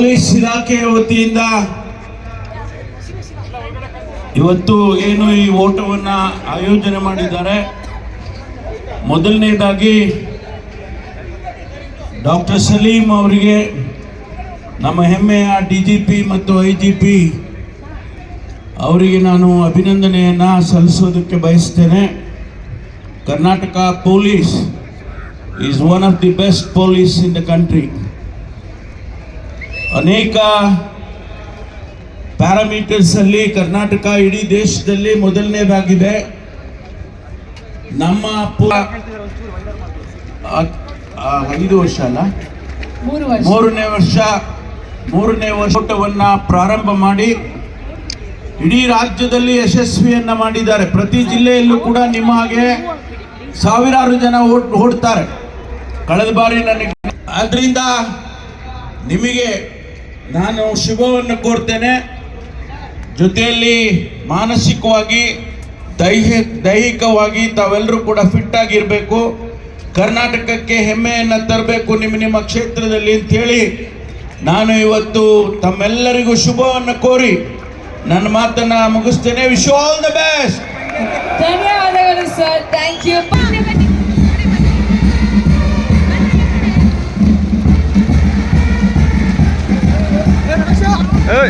Police ಇಲಾಖೆಯ ವತಿಯಿಂದ ಇವತ್ತು ಏನು ಈ ಓಟವನ್ನು ಆಯೋಜನೆ ಮಾಡಿದ್ದಾರೆ, ಮೊದಲನೇದಾಗಿ ಡಾಕ್ಟರ್ ಸಲೀಂ ಅವರಿಗೆ, ನಮ್ಮ ಹೆಮ್ಮೆಯ DGP ಮತ್ತು IGP ಅವರಿಗೆ ನಾನು ಅಭಿನಂದನೆಯನ್ನು ಸಲ್ಲಿಸೋದಕ್ಕೆ ಬಯಸ್ತೇನೆ. Karnataka police is one of the best police in the country. ಅನೇಕ ಪ್ಯಾರಾಮೀಟರ್ಸ್ ಅಲ್ಲಿ ಕರ್ನಾಟಕ ಇಡೀ ದೇಶದಲ್ಲಿ ಮೊದಲನೇದಾಗಿದೆ. ನಮ್ಮ 5 ವರ್ಷ ಅಲ್ಲ, ಮೂರನೇ ವರ್ಷವನ್ನು ಪ್ರಾರಂಭ ಮಾಡಿ ಇಡೀ ರಾಜ್ಯದಲ್ಲಿ ಯಶಸ್ವಿಯನ್ನ ಮಾಡಿದ್ದಾರೆ. ಪ್ರತಿ ಜಿಲ್ಲೆಯಲ್ಲೂ ಕೂಡ ನಿಮ್ಮ ಹಾಗೆ ಸಾವಿರಾರು ಜನ ಓಡ್ತಾರೆ. ಕಳೆದ ಬಾರಿ ನನಗೆ, ಆದ್ರಿಂದ ನಿಮಗೆ ನಾನು ಶುಭವನ್ನು ಕೋರ್ತೇನೆ. ಜೊತೆಯಲ್ಲಿ ಮಾನಸಿಕವಾಗಿ ದೈಹಿಕವಾಗಿ ತಾವೆಲ್ಲರೂ ಕೂಡ ಫಿಟ್ ಆಗಿರಬೇಕು, ಕರ್ನಾಟಕಕ್ಕೆ ಹೆಮ್ಮೆಯನ್ನು ತರಬೇಕು ನಿಮ್ಮ ಕ್ಷೇತ್ರದಲ್ಲಿ ಅಂತೇಳಿ ನಾನು ಇವತ್ತು ತಮ್ಮೆಲ್ಲರಿಗೂ ಶುಭವನ್ನು ಕೋರಿ ನನ್ನ ಮಾತನ್ನ ಮುಗಿಸ್ತೇನೆ. Wish you all the best. ಧನ್ಯವಾದಗಳು ಸರ್, ಥ್ಯಾಂಕ್ ಯು. Hey!